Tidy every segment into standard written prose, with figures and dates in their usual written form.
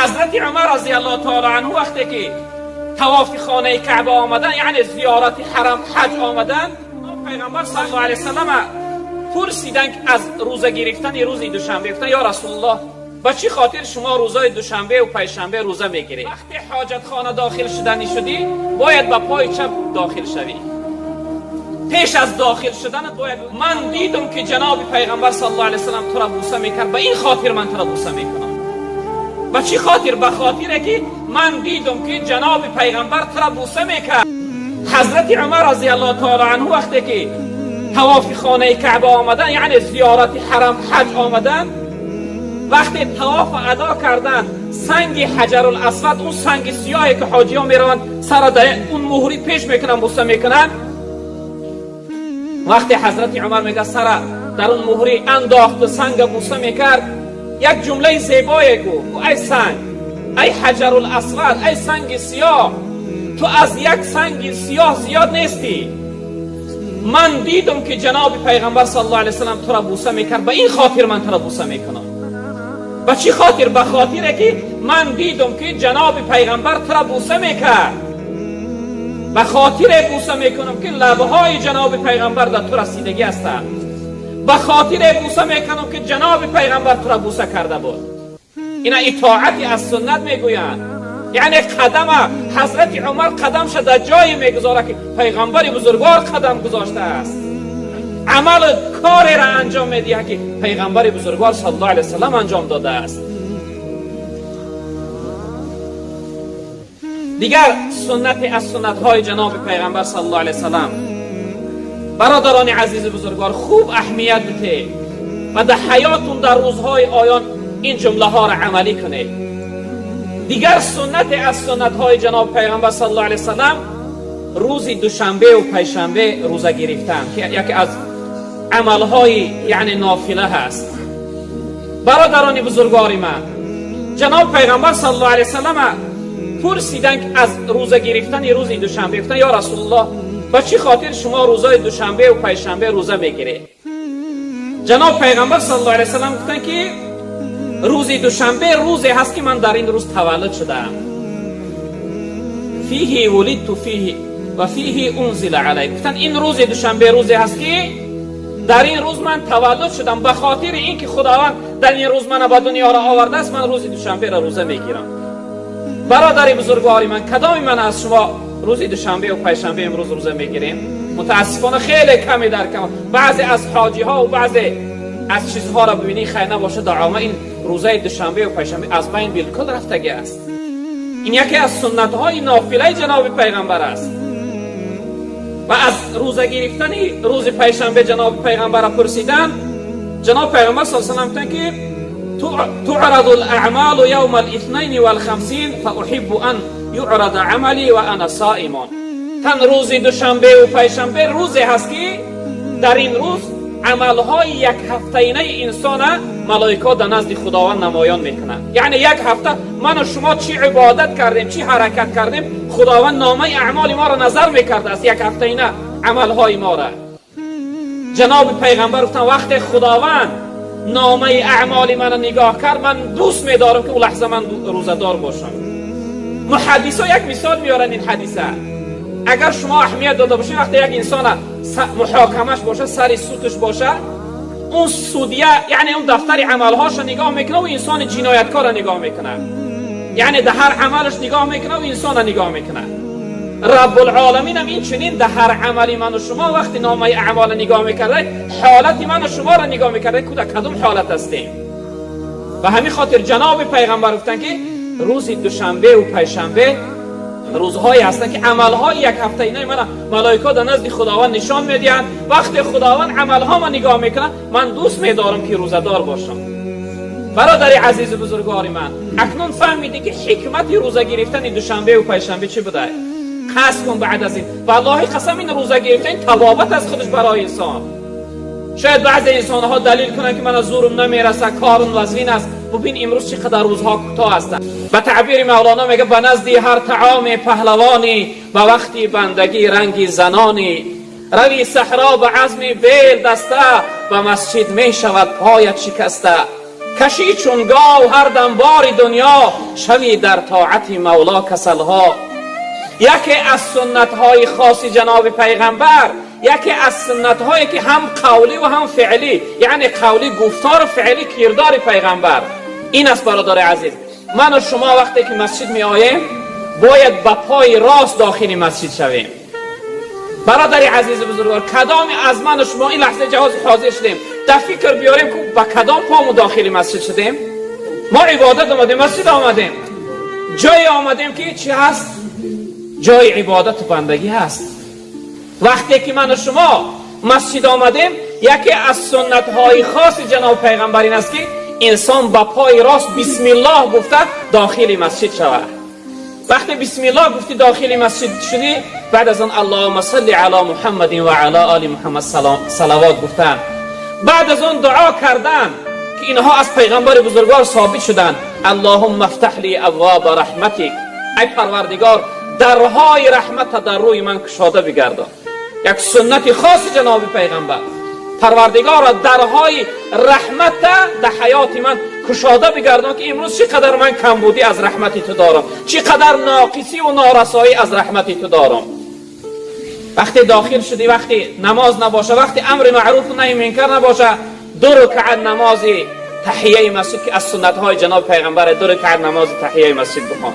حضرت عمر رضی الله تعالی عنه وقتی که طواف خانه کعبه آمدن، یعنی زیارت حرم حج آمدن، پیغمبر صلی الله علیه و سلم پرسیدن از روزه گرفتن روز دوشنبه. گفتن یا رسول الله با چی خاطر شما روزای دوشنبه و پنجشنبه روزه میگیری؟ وقتی حاجت خانه داخل شدنی شدی باید با پای چپ داخل شوی. پیش از داخل شدن باید من دیدم که جناب پیغمبر صلی الله علیه و سلم تو را بوسه میکرد، به این خاطر من تو را بوسه میکنم. به چی خاطر؟ به خاطر که من دیدم که جناب پیغمبر تو را بوسه میکرد. حضرت عمر رضی الله تعالی عنه وقتی که طواف خانه کعبه آمدن، یعنی زیارت حرم حج آمدن، وقتی طواف ادا کردن سنگ حجر الاسود، اون سنگ سیاهی که حاجی ها میروند سر در اون مهری پیش میکنن بوسه میکنن، وقتی حضرت عمر میگه سر در اون مهری انداخت سنگ بوسه میکرد، یک جمله زیبایی گفت: ای سنگ، ای حجر الاسود، ای سنگ سیاه، تو از یک سنگ سیاه زیاد نیستی. من دیدم که جناب پیغمبر صلی الله علیه و سلم تو را بوسه میکرد، به این خاطر من تو را بوسه میکنم. به چی خاطر؟ به خاطر که من دیدم که جناب پیغمبر تو را بوسه میکرد. به خاطر بوسه میکنم که لبهای جناب پیغمبر در تو رسیدگی هستند. به خاطر بوسه میکنم که جناب پیغمبر تو را بوسه کرده بود. اینا اطاعت از سنت میگویند. یعنی قدم حضرت عمر قدمش در جای میگذاره که پیغمبر بزرگوار قدم گذاشته است. عمل کاری را انجام میده که پیغمبر بزرگوار صلی الله علیه وسلم انجام داده است. دیگر سنت از سنت های جناب پیغمبر صلی الله علیه وسلم، برادران عزیز بزرگوار، خوب اهمیت بده و در حیاتون در روزهای آیان این جمله ها را عملی کنید. دیگر سنت از سنت های جناب پیغمبر صلی الله علیه وسلم روز دوشنبه و پنجشنبه روزه گرفتن که یکی از عمل های یعنی نافله هست. برادران بزرگوار من، جناب پیغمبر صلی الله علیه وسلم پرسیدن از روزه گرفتن روز دوشنبه. گفتن یا رسول الله با چی خاطر شما روزای دوشنبه و پنجشنبه روزه میگیری؟ جناب پیغمبر صلی الله علیه وسلم گفتن که روز دوشنبه روزی هست که من در این روز تولد شدم. فیه ولدت فیه و فیه انزل علی. گفتن این روز دوشنبه روزی هست که در این روز من تولد شدم. به خاطر اینکه خداوند در این روز من به دنیا را آورده است، من روز دوشنبه را روزه میگیرم. برادر بزرگوار من، کدام من از شما روز دوشنبه و پنجشنبه امروز روزه میگیریم؟ متاسفانه خیلی کمی در کم. بعضی از حاجی ها و بعضی از چیزها را ببینی خیر نباشه در عامه این روزه دوشنبه و پنجشنبه از بین بالکل رفتگی است. این یکی از سنت های نافله جناب پیغمبر است. و از روزه گرفتن روز پنجشنبه جناب پیغمبر را پرسیدن. جناب پیغمبر صلی الله علیه و سلم که تعرض الاعمال یوم الاثنین والخمسین فاحب ان یعرض عملی و انا صائم. تن روز دوشنبه و پنجشنبه روزی هست که در این روز عملهای یک هفتهینه انسان ملائکه در نزد خداوند نمایان میکنند. یعنی یک هفته من و شما چی عبادت کردیم، چی حرکت کردیم، خداوند نامه اعمال ما را نظر میکرده است، یک هفتهینه عملهای ما را. جناب پیغمبر گفتن وقت خداوند نامه اعمال من را نگاه کرد، من دوست میدارم که اون لحظه من روزدار باشم. محدثا یک مثال میارن این حدیثه. اگر شما اهمیت داده باشید وقتی یک انسان محاکمش باشه، سر سودش باشه، اون سودیه یعنی اون دفتر عملهاش نگاه میکنه و انسان جنایتکار نگاه میکنه، یعنی در هر عملش نگاه میکنه و انسان نگاه میکنه. رب العالمین هم این چنین در هر عملی من و شما وقتی نامه اعمال نگاه میکرده، حالت من و شما را نگاه میکرده که کدوم حالت هستیم. و همین خاطر جناب پیغمبر گفتن که روز دوشنبه و پنجشنبه روزهایی هستن که عملهای یک هفته اینه من ملائکه در نزد خداوند نشان میدهند. وقتی خداوند عملها من نگاه میکنه، من دوست میدارم که روزدار باشم. برادر عزیز بزرگوار من، اکنون فهمیدی که حکمت روزه گرفتن دوشنبه و پنجشنبه چی بوده؟ قصد کن بعد از این، والله قسم این روزه گرفتن طبابت از خودش برای انسان. شاید بعضی انسان ها دلیل کنن که من از زورم نمیرسه، کارم وزین است. ببین امروز چقدر روزها کوتاه هستند. به تعبیر مولانا میگه به نزدی هر طعام پهلوانی، به وقتی بندگی رنگی زنانی. روی صحرا به عزم بیل دسته، به مسجد می شود پایت شکسته. کشی چون گاو هر دم بار دنیا، شوی در طاعت مولا کسلها. یکی از سنت های خاص جناب پیغمبر، یکی از سنت هایی که هم قولی و هم فعلی، یعنی قولی گفتار و فعلی کردار پیغمبر این است. برادر عزیز، من و شما وقتی که مسجد می آییم باید با پای راست داخل مسجد شویم. برادر عزیز بزرگوار، کدام از من و شما این لحظه جهاز حاضر شدیم در فکر بیاریم که با کدام پامو داخل مسجد شدیم؟ ما عبادت آمدیم، مسجد آمدیم، جای آمدیم که چی هست؟ جای عبادت و بندگی هست. وقتی که من و شما مسجد آمدیم، یکی از سنت های خاص جناب پیغمبر این است که انسان با پای راست بسم الله گفته داخل مسجد شود. وقتی بسم الله گفتی داخل مسجد شدی، بعد از آن اللهم صل علی محمد و علی آل محمد صلوات گفتن. بعد از آن دعا کردن که اینها از پیغمبر بزرگوار ثابت شدن. اللهم افتح لی ابواب رحمتک، ای پروردگار درهای رحمت در روی من کشاده بگردان. یک سنت خاص جناب پیغمبر، پروردگار درهای رحمت در حیات من کشاده بگردان که امروز چقدر من کمبودی از رحمتی تو دارم، چقدر ناقصی و نارسایی از رحمتی تو دارم. وقتی داخل شدی، وقتی نماز نباشه، وقتی امر معروف و نهی منکر نباشه، 2 رکعت نماز تحیه مسجد که از سنت های جناب پیغمبر، 2 رکعت نماز تحیه مسجد بخوان.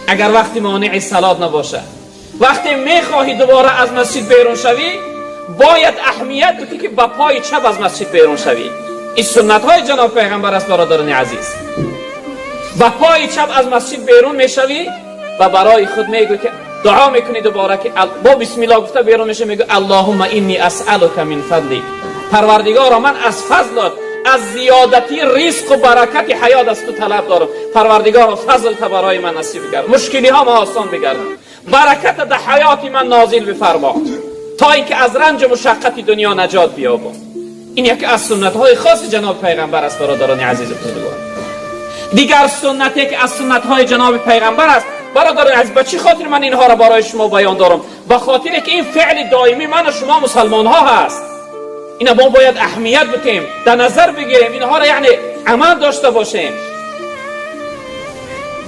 اگر وقتی مانع صلات نباشه، وقتی میخواهی دوباره از مسجد بیرون شوی، باید اهمیت بدی که با پای چپ از مسجد بیرون شوی. این سنت های جناب پیغمبر است. برادران عزیز، با پای چپ از مسجد بیرون میشوی و برای خود میگوی که دعا میکنی دوباره که با بسم الله گفته بیرون میشه، میگو اللهم انی اسألک من فضلک، پروردگارا من از فضلت، از زیادتی رزق و برکت حیات از تو طلب دارم. پروردگارا فضل تا برای من نصیب بگردان، مشکلی ها ما آسان بگردان، برکت در حیات من نازل بفرما تا اینکه از رنج و مشقت دنیا نجات بیابم. این یکی از سنت های خاص جناب پیغمبر است. برادران عزیز بزرگوار، دیگر سنتی که از سنت های جناب پیغمبر است. برادران عزیز، به چی خاطر من اینها را برای شما بیان دارم؟ به خاطر که این فعل دائمی من و شما مسلمان ها هست. اینا ما باید اهمیت بدیم، در نظر بگیریم، اینها را یعنی عمل داشته باشیم.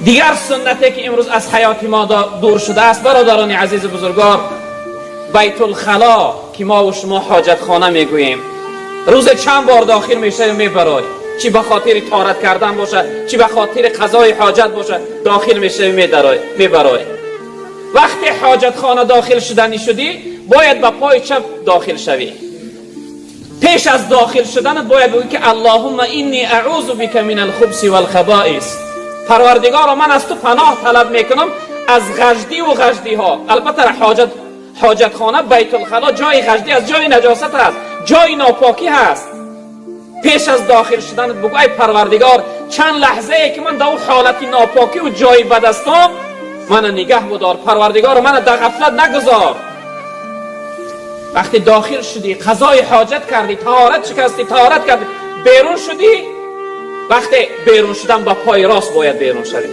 دیگر سنتی که امروز از حیات ما دور شده است برادران عزیز بزرگوار، بیت الخلا که ما و شما حاجت خانه میگوییم. روز چند بار داخل میشه میبرای، چی به خاطر طهارت کردن باشه، چی به خاطر قضای حاجت باشه، داخل میشه میبرای. وقتی حاجت خانه داخل شدنی شدی، باید با پای چپ داخل شوی. پیش از داخل شدنت باید بگویی که اللهم انی اعوذ بک من الخبث والخبائث، پروردگارا من از تو پناه طلب میکنم از غژدی و غژدی ها. البته حاجت خانه بیت الخلا جای غژدی است، جای نجاست است، جای ناپاکی هست. پیش از داخل شدنت بگو ای پروردگار چند لحظه ای که من در حالت ناپاکی و جای بد هستم من نگه بدار، پروردگار من در غفلت نگذار. وقتی داخل شدی، قضای حاجت کردی، طهارت شکستی، طهارت کردی، بیرون شدی، وقتی بیرون شدن با پای راست باید بیرون شدی.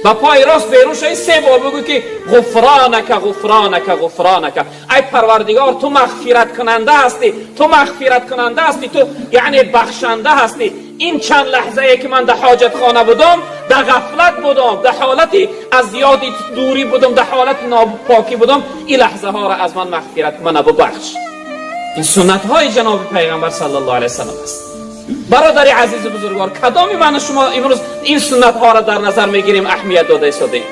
با پای راست بیرون شدی 3 بار بگو که غفرانک غفرانک غفرانک، ای پروردگار تو مغفرت کننده هستی، تو مغفرت کننده هستی، تو یعنی بخشنده هستی. این چند لحظه ای که من در حاجت خانه بودم، در غفلت بودم، در حالتی از زیادی دوری بودم، در حالت ناپاکی بودم، این لحظه ها را از من مغفرت من ببخش. این سنت های جناب پیغمبر صلی الله علیه و سلم است. برادر عزیز بزرگوار، کدامی من شما امروز این سنت ها را در نظر میگیریم، اهمیت داده ایستادیم؟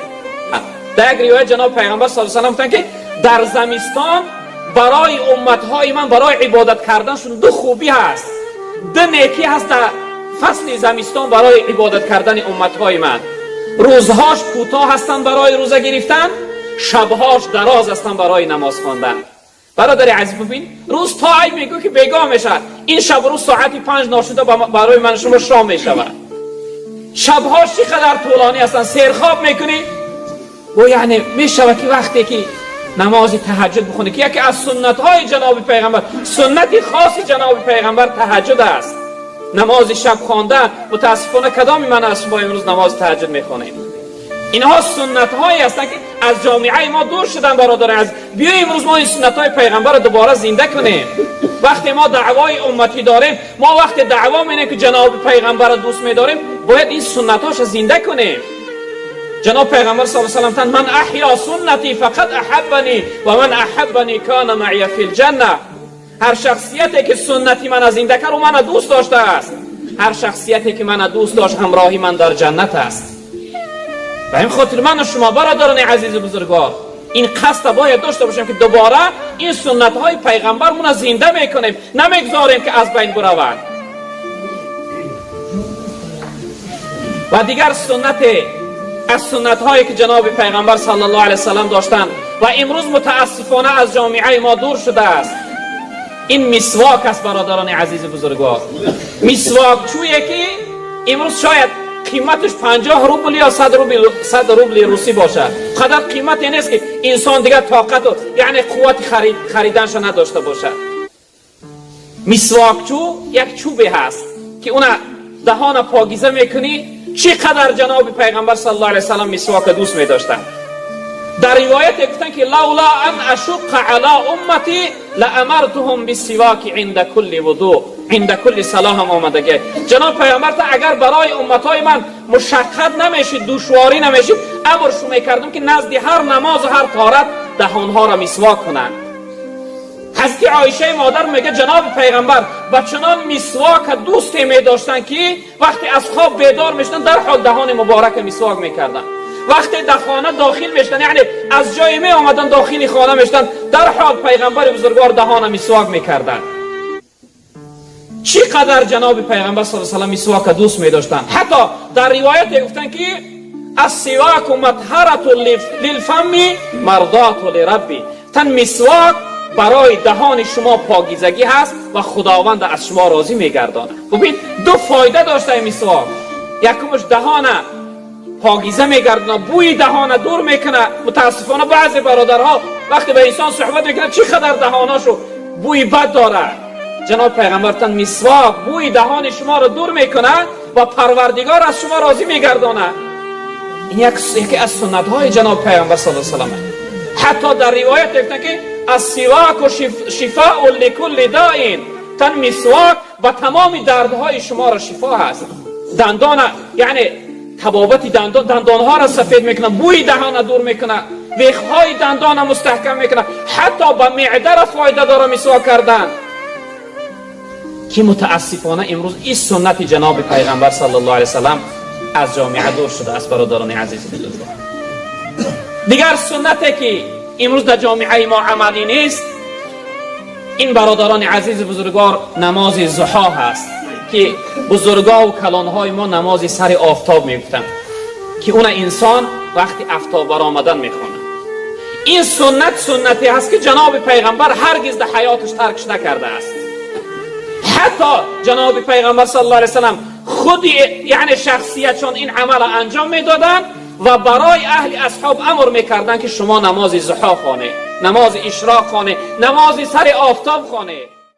در یک روایت جناب پیغمبر صلی الله علیه و سلم گفتن که در زمستان برای امت های من برای عبادت کردنشون 2 خوبی هست، 2 نیکی هست. در فصل زمستان برای عبادت کردن امت های من روزهاش کوتاه هستن برای روزه گرفتن، شبهاش دراز هستن برای نماز خواندن. برادر عزیز ببین، روز تا ای میگو که بیگاه میشه، این شب روز ساعتی 5 ناشده برای من شما شام میشود. شبهاش چقدر طولانی هستن، سیرخواب میکنی و یعنی میشود که وقتی که نماز تهجد بخونی که یکی از سنت های جناب پیغمبر، سنتی خاصی جناب پیغمبر تهجد است، نماز شب خواندن. متاسفانه کدامی من از شما امروز نماز تهجد میخونیم؟ اینها سنت هایی هستند که از جامعه ما دور شدن. برادر عزیز، بیا امروز ما این سنت های پیغمبر رو دوباره زنده کنیم. وقتی ما دعوای امتی داریم، ما وقتی دعوا می‌کنیم که جناب پیغمبر دوست می‌داریم، باید این سنتاش زنده کنیم. جناب پیغمبر صلی الله علیه و سلم من احیا سنتی فقط احبنی و من احبنی کان معی فی الجنه. هر شخصیتی که سنتی من زنده کرد و من دوست داشته است، هر شخصیتی که من دوست داشت همراهی من در جنت است. و این خاطر من و شما برادران عزیز بزرگوار این قصد باید داشته باشیم که دوباره این سنت های پیغمبرمون زنده میکنیم، نمیگذاریم که از بین بروند. و دیگر از سنت هایی که جناب پیغمبر صلی الله علیه وسلم داشتن و امروز متاسفانه از جامعه ما دور شده است، این مسواک است برادران عزیز بزرگوار. مسواک چویه که امروز شاید قیمتش 50 روبل یا 100 روبل روسی باشه، قدر قیمتی نیست که انسان دیگر طاقت و یعنی قوت خریدنش نداشته باشه. مسواک چو یک چوبی هست که اون دهان پاکیزه میکنی. چقدر جناب پیغمبر صلی الله علیه وسلم مسواک دوست می داشتن. در روایت گفتن که لولا ان اشق علی امتی لامرتهم بالسواک عند کل وضوء، عند کل صلاه هم آمده. جناب پیغمبر تا اگر برای امتای من مشقت نمیشید، دشواری نمیشید، امرش میکردم که نزد هر نماز و هر طهارت دهانها را مسواک کنند. حضرت عایشه مادر میگه جناب پیغمبر با چنان مسواک دوستی می داشتن که وقتی از خواب بیدار میشدن در حال دهان مبارک مسواک میکردن. وقتی در خانه داخل میشدن، یعنی از جای می آمدن داخل خانه میشدن، در حال پیغمبر بزرگوار دهان مسواک میکردن. چقدر جناب پیغمبر صلی الله علیه و سلم مسواک دوست می داشتن. حتی در روایت گفتن که السواک مطهرة للفم مرضاة لربی، تن مسواک برای دهان شما پاکیزگی هست و خداوند از شما راضی میگردانه. ببین دو فایده داشته این مسواک. یکمش دهان پاکیزه میگردونه، بوی دهان دور میکنه. متاسفانه بعضی برادرها وقتی به انسان صحبت میکنه چقدر دهاناشو بوی بد داره. جناب پیغمبر تن مسواک بوی دهان شما رو دور میکنه و پروردگار از شما راضی میگردانه. این یکی از سنت های جناب پیغمبر صلی الله علیه و سلم. حتی در روایت گفته که السواک شفاء لكل داء، تن مسواک با تمام دردهای شما را شفا هست. دندان یعنی تبابت دندانها را سفید میکنه، بوی دهان دور میکنه، ویخهای دندان مستحکم میکنه، حتی با معده را فایده داره مسواک کردن. که متاسفانه امروز این سنت جناب پیغمبر صلی الله علیه وسلم از جامعه دور شده است برادران عزیز بزرگوار. دیگر سنتی که امروز در جامعه ما عملی نیست، این برادران عزیز بزرگوار نماز ضحی هست که بزرگا و کلانهای ما نماز سر آفتاب میگفتن که اون انسان وقتی آفتاب برآمدن میخونه. این سنتی هست که جناب پیغمبر هرگز در حیاتش ترکش نکرده است. حتی جناب پیغمبر صلی الله علیه وسلم خود یعنی شخصیتشون این عمل انجام میدادن و برای اهل اصحاب امر میکردن که شما نماز ضحی خوانه، نماز اشراق خوانه، نماز سر آفتاب خوانه.